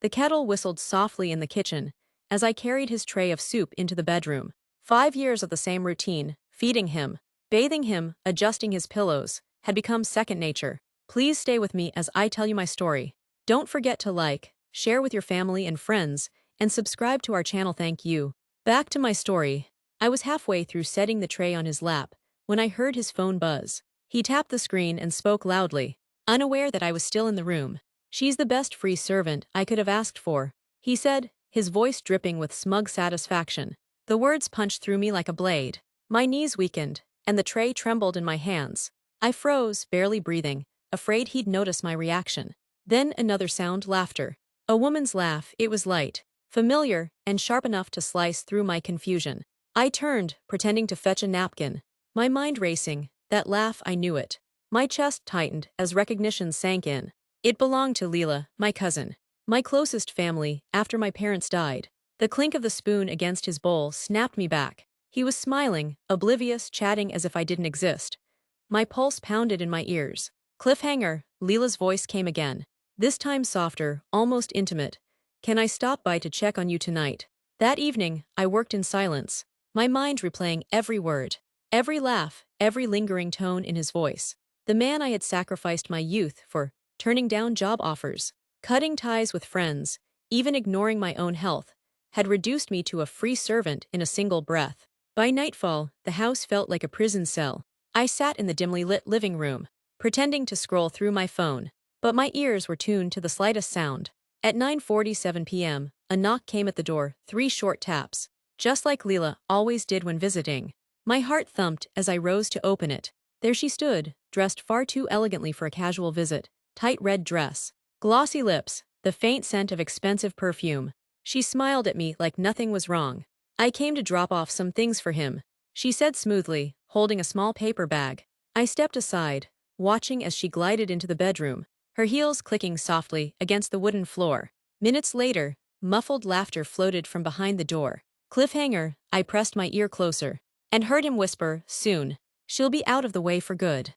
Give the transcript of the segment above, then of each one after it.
The kettle whistled softly in the kitchen as I carried his tray of soup into the bedroom. 5 years of the same routine, feeding him, bathing him, adjusting his pillows, had become second nature. Please stay with me as I tell you my story. Don't forget to like, share with your family and friends, and subscribe to our channel. Thank you. Back to my story. I was halfway through setting the tray on his lap when I heard his phone buzz. He tapped the screen and spoke loudly, unaware that I was still in the room. "She's the best free servant I could have asked for," he said, his voice dripping with smug satisfaction. The words punched through me like a blade. My knees weakened, and the tray trembled in my hands. I froze, barely breathing, afraid he'd notice my reaction. Then another sound: laughter. A woman's laugh. It was light, familiar, and sharp enough to slice through my confusion. I turned, pretending to fetch a napkin. My mind racing. That laugh, I knew it. My chest tightened as recognition sank in. It belonged to Leela, my cousin. My closest family, after my parents died. The clink of the spoon against his bowl snapped me back. He was smiling, oblivious, chatting as if I didn't exist. My pulse pounded in my ears. "Cliffhanger," Leela's voice came again. This time softer, almost intimate. "Can I stop by to check on you tonight?" That evening, I worked in silence, my mind replaying every word, every laugh, every lingering tone in his voice. The man I had sacrificed my youth for, turning down job offers, cutting ties with friends, even ignoring my own health, had reduced me to a free servant in a single breath. By nightfall, the house felt like a prison cell. I sat in the dimly lit living room, pretending to scroll through my phone, but my ears were tuned to the slightest sound. At 9:47 p.m., a knock came at the door, 3 short taps, just like Leela always did when visiting. My heart thumped as I rose to open it. There she stood, dressed far too elegantly for a casual visit. Tight red dress, glossy lips, the faint scent of expensive perfume. She smiled at me like nothing was wrong. "I came to drop off some things for him," she said smoothly, holding a small paper bag. I stepped aside, watching as she glided into the bedroom, her heels clicking softly against the wooden floor. Minutes later, muffled laughter floated from behind the door. "Cliffhanger," I pressed my ear closer, and heard him whisper, "Soon. She'll be out of the way for good."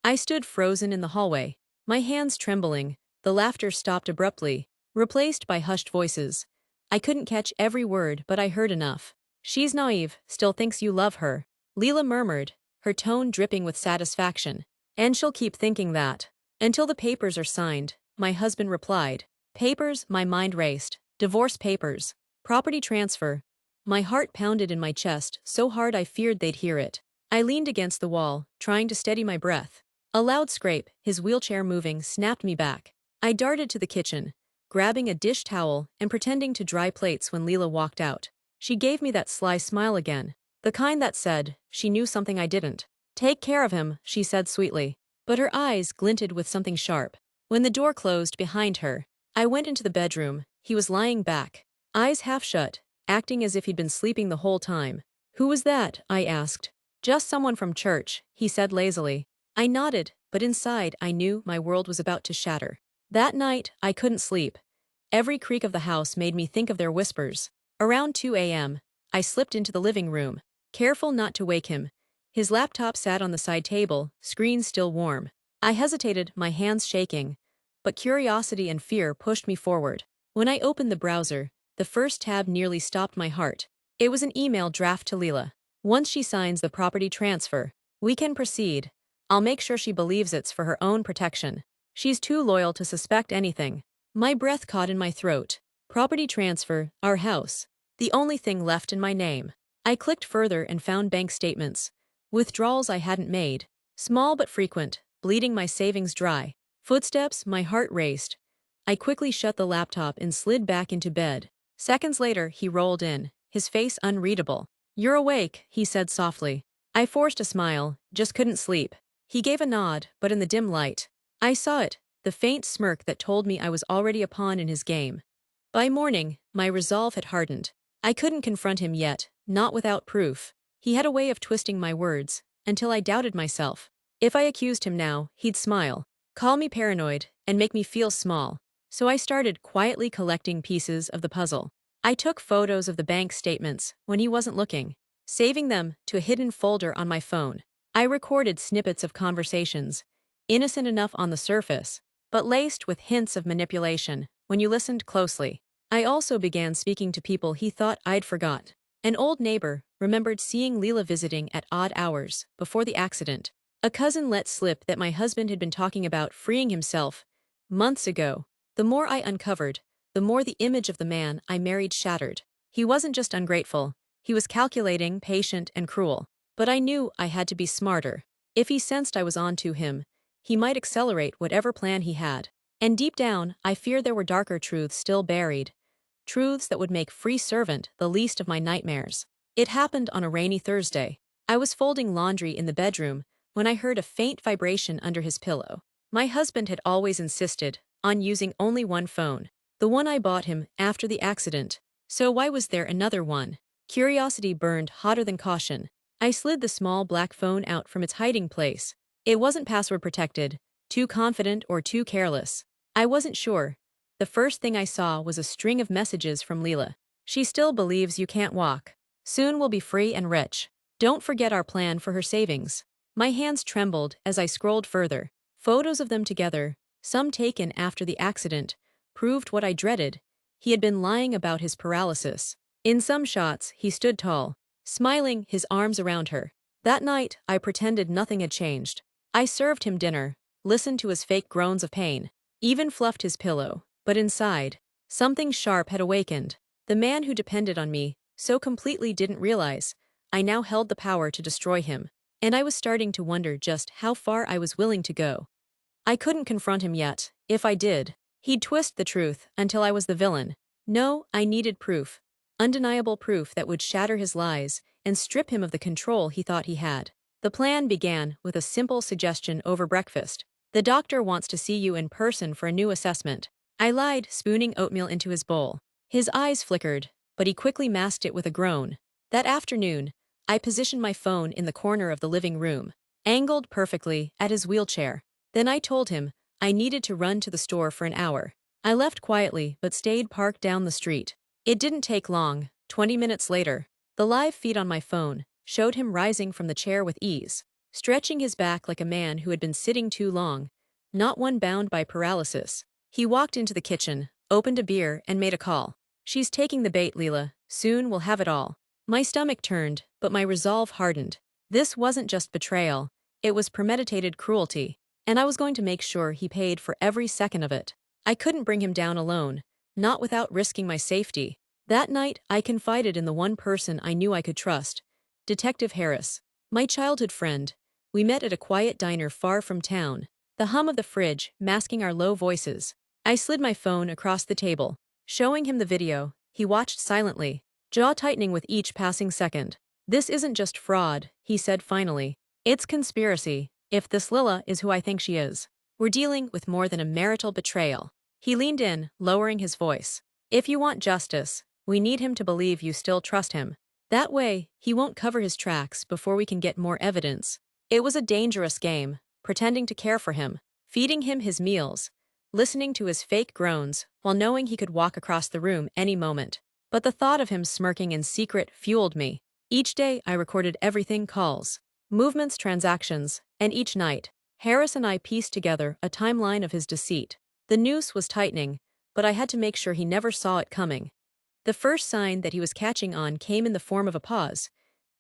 I stood frozen in the hallway, my hands trembling. The laughter stopped abruptly, replaced by hushed voices. I couldn't catch every word, but I heard enough. "She's naive, still thinks you love her," Leela murmured, her tone dripping with satisfaction. "And she'll keep thinking that until the papers are signed," my husband replied. Papers, my mind raced. Divorce papers. Property transfer. My heart pounded in my chest so hard I feared they'd hear it. I leaned against the wall, trying to steady my breath. A loud scrape, his wheelchair moving, snapped me back. I darted to the kitchen, grabbing a dish towel and pretending to dry plates when Leela walked out. She gave me that sly smile again, the kind that said she knew something I didn't. "Take care of him," she said sweetly, but her eyes glinted with something sharp. When the door closed behind her, I went into the bedroom. He was lying back, eyes half shut, acting as if he'd been sleeping the whole time. "Who was that?" I asked. "Just someone from church," he said lazily. I nodded, but inside I knew my world was about to shatter. That night, I couldn't sleep. Every creak of the house made me think of their whispers. Around 2 a.m., I slipped into the living room, careful not to wake him. His laptop sat on the side table, screen still warm. I hesitated, my hands shaking, but curiosity and fear pushed me forward. When I opened the browser, the first tab nearly stopped my heart. It was an email draft to Leela. "Once she signs the property transfer, we can proceed. I'll make sure she believes it's for her own protection. She's too loyal to suspect anything." My breath caught in my throat. Property transfer, our house. The only thing left in my name. I clicked further and found bank statements. Withdrawals I hadn't made. Small but frequent, bleeding my savings dry. Footsteps, my heart raced. I quickly shut the laptop and slid back into bed. Seconds later, he rolled in, his face unreadable. "You're awake," he said softly. I forced a smile, just couldn't sleep. He gave a nod, but in the dim light, I saw it, the faint smirk that told me I was already a pawn in his game. By morning, my resolve had hardened. I couldn't confront him yet, not without proof. He had a way of twisting my words, until I doubted myself. If I accused him now, he'd smile, call me paranoid, and make me feel small. So I started quietly collecting pieces of the puzzle. I took photos of the bank statements when he wasn't looking, saving them to a hidden folder on my phone. I recorded snippets of conversations, innocent enough on the surface, but laced with hints of manipulation. when you listened closely. I also began speaking to people he thought I'd forgot. An old neighbor remembered seeing Leela visiting at odd hours before the accident. A cousin let slip that my husband had been talking about freeing himself months ago. The more I uncovered, the more the image of the man I married shattered. He wasn't just ungrateful, he was calculating, patient, and cruel. But I knew I had to be smarter. If he sensed I was on to him, he might accelerate whatever plan he had. And deep down, I feared there were darker truths still buried. Truths that would make free servant the least of my nightmares. It happened on a rainy Thursday. I was folding laundry in the bedroom when I heard a faint vibration under his pillow. My husband had always insisted on using only one phone, the one I bought him after the accident. So why was there another one? Curiosity burned hotter than caution. I slid the small black phone out from its hiding place. It wasn't password protected, too confident or too careless. I wasn't sure. The first thing I saw was a string of messages from Leela. She still believes you can't walk. Soon we'll be free and rich. Don't forget our plan for her savings. My hands trembled as I scrolled further. Photos of them together, some taken after the accident, proved what I dreaded. He had been lying about his paralysis. In some shots, he stood tall, smiling, his arms around her. That night, I pretended nothing had changed. I served him dinner, listened to his fake groans of pain, even fluffed his pillow. But inside, something sharp had awakened. The man who depended on me so completely didn't realize I now held the power to destroy him, and I was starting to wonder just how far I was willing to go. I couldn't confront him yet. If I did, he'd twist the truth until I was the villain. No, I needed proof. Undeniable proof that would shatter his lies and strip him of the control he thought he had. The plan began with a simple suggestion over breakfast. The doctor wants to see you in person for a new assessment. I lied, spooning oatmeal into his bowl. His eyes flickered, but he quickly masked it with a groan. That afternoon, I positioned my phone in the corner of the living room, angled perfectly at his wheelchair. Then I told him I needed to run to the store for an hour. I left quietly but stayed parked down the street. It didn't take long. 20 minutes later, the live feed on my phone showed him rising from the chair with ease, stretching his back like a man who had been sitting too long, not one bound by paralysis. He walked into the kitchen, opened a beer, and made a call. She's taking the bait, Leela. Soon we'll have it all. My stomach turned, but my resolve hardened. This wasn't just betrayal. It was premeditated cruelty, and I was going to make sure he paid for every second of it. I couldn't bring him down alone, not without risking my safety. That night, I confided in the one person I knew I could trust, Detective Harris, my childhood friend. We met at a quiet diner far from town, the hum of the fridge masking our low voices. I slid my phone across the table, showing him the video. He watched silently, jaw tightening with each passing second. This isn't just fraud, he said finally. It's conspiracy, if this Lila is who I think she is. We're dealing with more than a marital betrayal. He leaned in, lowering his voice. If you want justice, we need him to believe you still trust him. That way, he won't cover his tracks before we can get more evidence. It was a dangerous game, pretending to care for him, feeding him his meals, listening to his fake groans while knowing he could walk across the room any moment. But the thought of him smirking in secret fueled me. Each day I recorded everything: calls, movements, transactions, and each night, Harris and I pieced together a timeline of his deceit. The noose was tightening, but I had to make sure he never saw it coming. The first sign that he was catching on came in the form of a pause,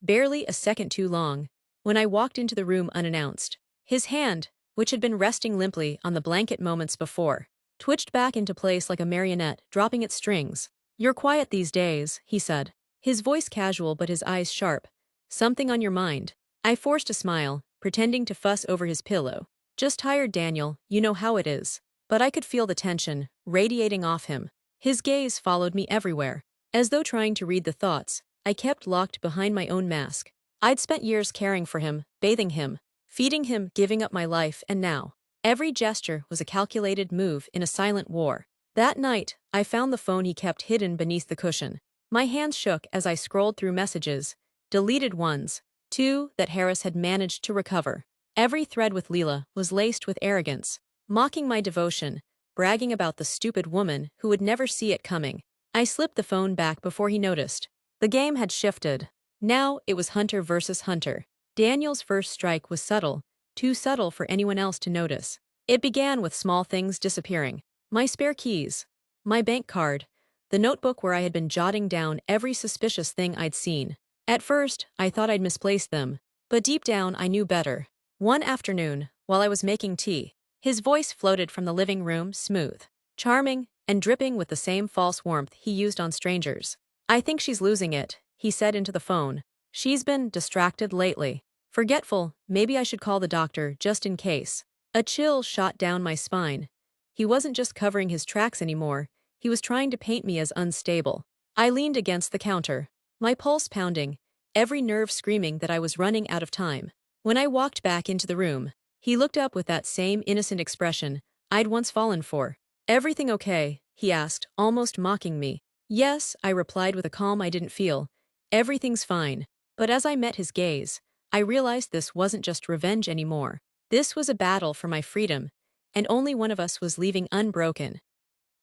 barely a second too long, when I walked into the room unannounced. His hand, which had been resting limply on the blanket moments before, twitched back into place like a marionette, dropping its strings. You're quiet these days, he said, his voice casual but his eyes sharp. Something on your mind? I forced a smile, pretending to fuss over his pillow. Just tired, Daniel, you know how it is. But I could feel the tension radiating off him. His gaze followed me everywhere. As though trying to read the thoughts, I kept locked behind my own mask. I'd spent years caring for him, bathing him, feeding him, giving up my life, and now, every gesture was a calculated move in a silent war. That night, I found the phone he kept hidden beneath the cushion. My hands shook as I scrolled through messages, deleted ones, two that Harris had managed to recover. Every thread with Leela was laced with arrogance, mocking my devotion, bragging about the stupid woman who would never see it coming. I slipped the phone back before he noticed. The game had shifted. Now it was Hunter versus Hunter. Daniel's first strike was subtle, too subtle for anyone else to notice. It began with small things disappearing. My spare keys, my bank card, the notebook where I had been jotting down every suspicious thing I'd seen. At first, I thought I'd misplaced them, but deep down I knew better. One afternoon, while I was making tea, his voice floated from the living room, smooth, charming, and dripping with the same false warmth he used on strangers. "I think she's losing it," he said into the phone. "She's been distracted lately. Forgetful, maybe I should call the doctor just in case." A chill shot down my spine. He wasn't just covering his tracks anymore, he was trying to paint me as unstable. I leaned against the counter, my pulse pounding, every nerve screaming that I was running out of time. When I walked back into the room, he looked up with that same innocent expression I'd once fallen for. "Everything okay?" he asked, almost mocking me. "Yes," I replied with a calm I didn't feel. "Everything's fine." But as I met his gaze, I realized this wasn't just revenge anymore. This was a battle for my freedom, and only one of us was leaving unbroken.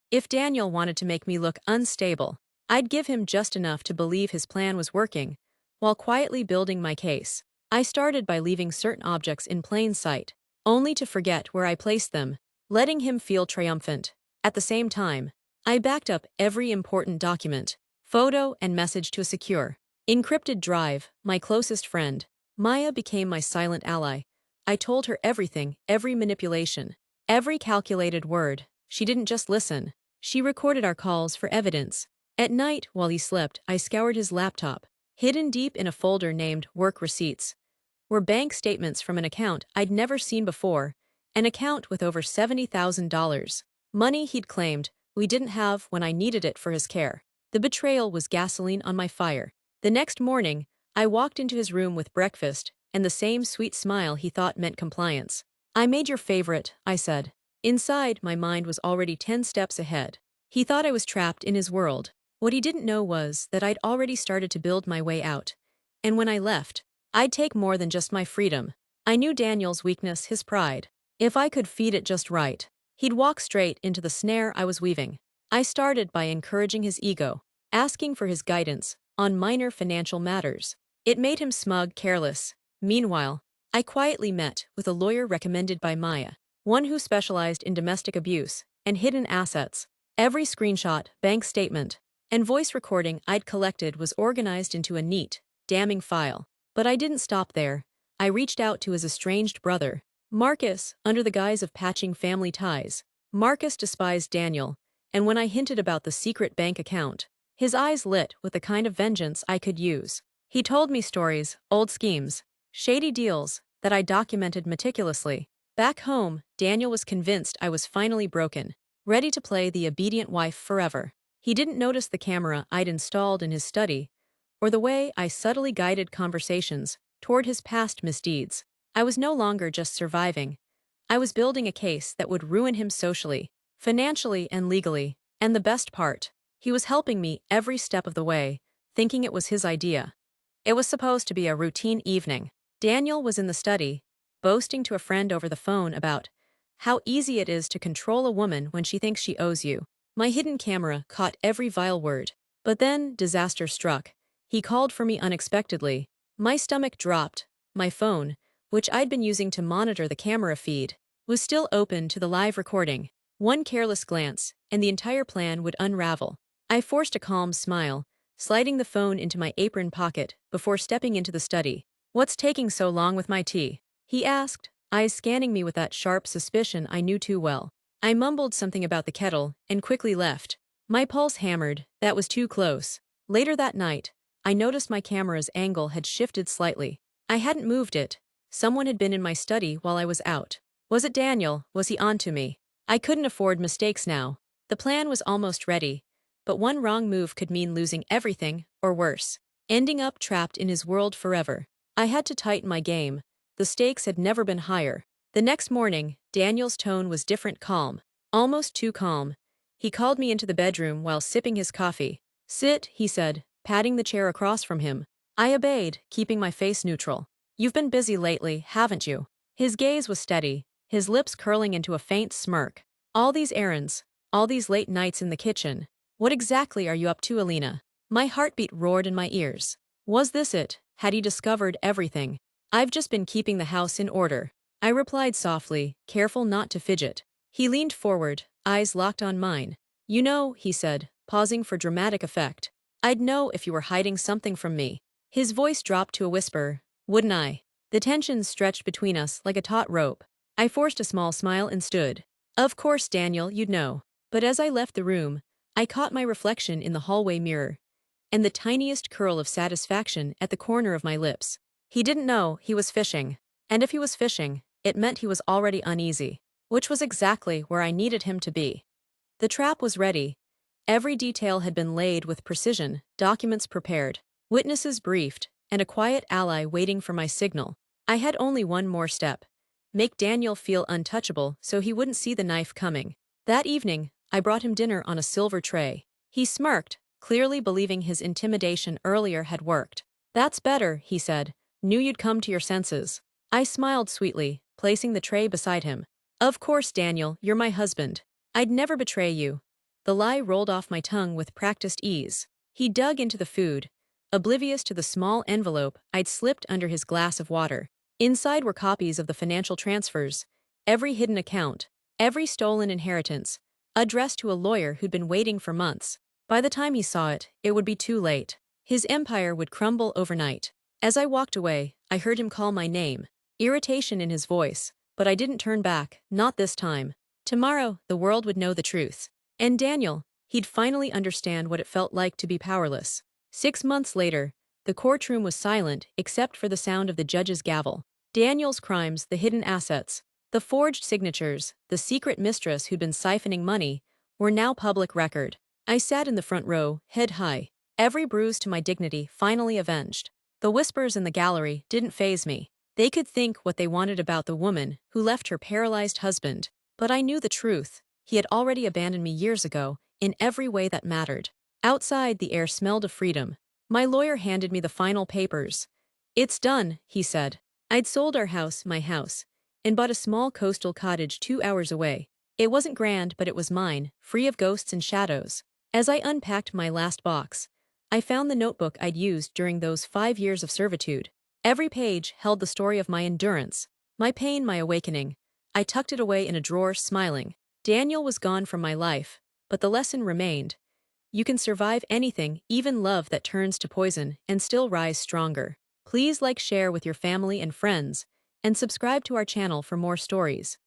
If Daniel wanted to make me look unstable, I'd give him just enough to believe his plan was working, while quietly building my case. I started by leaving certain objects in plain sight, only to forget where I placed them, letting him feel triumphant. At the same time, I backed up every important document, photo and message to a secure, encrypted drive. My closest friend, Maya, became my silent ally. I told her everything, every manipulation, every calculated word. She didn't just listen. She recorded our calls for evidence. At night, while he slept, I scoured his laptop. Hidden deep in a folder named Work Receipts were bank statements from an account I'd never seen before, an account with over $70,000. Money he'd claimed we didn't have when I needed it for his care. The betrayal was gasoline on my fire. The next morning, I walked into his room with breakfast and the same sweet smile he thought meant compliance. "I made your favorite," I said. Inside, my mind was already 10 steps ahead. He thought I was trapped in his world. What he didn't know was that I'd already started to build my way out. And when I left, I'd take more than just my freedom. I knew Daniel's weakness, his pride. If I could feed it just right, he'd walk straight into the snare I was weaving. I started by encouraging his ego, asking for his guidance on minor financial matters. It made him smug, careless. Meanwhile, I quietly met with a lawyer recommended by Maya, one who specialized in domestic abuse and hidden assets. Every screenshot, bank statement, and voice recording I'd collected was organized into a neat, damning file. But I didn't stop there. I reached out to his estranged brother, Marcus, under the guise of patching family ties. Marcus despised Daniel, and when I hinted about the secret bank account, his eyes lit with the kind of vengeance I could use. He told me stories, old schemes, shady deals that I documented meticulously. Back home, Daniel was convinced I was finally broken, ready to play the obedient wife forever. He didn't notice the camera I'd installed in his study, or the way I subtly guided conversations toward his past misdeeds. I was no longer just surviving. I was building a case that would ruin him socially, financially, and legally. And the best part, he was helping me every step of the way, thinking it was his idea. It was supposed to be a routine evening. Daniel was in the study, boasting to a friend over the phone about how easy it is to control a woman when she thinks she owes you. My hidden camera caught every vile word. But then disaster struck. He called for me unexpectedly. My stomach dropped. My phone, which I'd been using to monitor the camera feed, was still open to the live recording. One careless glance, and the entire plan would unravel. I forced a calm smile, sliding the phone into my apron pocket before stepping into the study. "What's taking so long with my tea?" he asked, eyes scanning me with that sharp suspicion I knew too well. I mumbled something about the kettle and quickly left. My pulse hammered. That was too close. Later that night, I noticed my camera's angle had shifted slightly. I hadn't moved it. Someone had been in my study while I was out. Was it Daniel? Was he onto me? I couldn't afford mistakes now. The plan was almost ready, but one wrong move could mean losing everything, or worse, ending up trapped in his world forever. I had to tighten my game. The stakes had never been higher. The next morning, Daniel's tone was different, calm. Almost too calm. He called me into the bedroom while sipping his coffee. "Sit," he said, patting the chair across from him. I obeyed, keeping my face neutral. "You've been busy lately, haven't you?" His gaze was steady, his lips curling into a faint smirk. "All these errands, all these late nights in the kitchen. What exactly are you up to, Alina?" My heartbeat roared in my ears. Was this it? Had he discovered everything? "I've just been keeping the house in order," I replied softly, careful not to fidget. He leaned forward, eyes locked on mine. You know, he said, pausing for dramatic effect. I'd know if you were hiding something from me. His voice dropped to a whisper, wouldn't I? The tension stretched between us like a taut rope. I forced a small smile and stood. Of course, Daniel, you'd know. But as I left the room, I caught my reflection in the hallway mirror, and the tiniest curl of satisfaction at the corner of my lips. He didn't know he was fishing. And if he was fishing, it meant he was already uneasy, which was exactly where I needed him to be. The trap was ready. Every detail had been laid with precision, documents prepared, witnesses briefed, and a quiet ally waiting for my signal. I had only one more step. Make Daniel feel untouchable so he wouldn't see the knife coming. That evening, I brought him dinner on a silver tray. He smirked, clearly believing his intimidation earlier had worked. That's better, he said. Knew you'd come to your senses. I smiled sweetly, placing the tray beside him. Of course, Daniel, you're my husband. I'd never betray you. The lie rolled off my tongue with practiced ease. He dug into the food, oblivious to the small envelope I'd slipped under his glass of water. Inside were copies of the financial transfers, every hidden account, every stolen inheritance, addressed to a lawyer who'd been waiting for months. By the time he saw it, it would be too late. His empire would crumble overnight. As I walked away, I heard him call my name, irritation in his voice, but I didn't turn back, not this time. Tomorrow, the world would know the truth. And Daniel, he'd finally understand what it felt like to be powerless. 6 months later, the courtroom was silent except for the sound of the judge's gavel. Daniel's crimes, the hidden assets, the forged signatures, the secret mistress who'd been siphoning money, were now public record. I sat in the front row, head high, every bruise to my dignity finally avenged. The whispers in the gallery didn't faze me. They could think what they wanted about the woman who left her paralyzed husband, but I knew the truth. He had already abandoned me years ago, in every way that mattered. Outside, the air smelled of freedom. My lawyer handed me the final papers. It's done, he said. I'd sold our house, my house, and bought a small coastal cottage 2 hours away. It wasn't grand, but it was mine, free of ghosts and shadows. As I unpacked my last box, I found the notebook I'd used during those 5 years of servitude. Every page held the story of my endurance, my pain, my awakening. I tucked it away in a drawer, smiling. Daniel was gone from my life, but the lesson remained. You can survive anything, even love that turns to poison, and still rise stronger. Please like, share with your family and friends, and subscribe to our channel for more stories.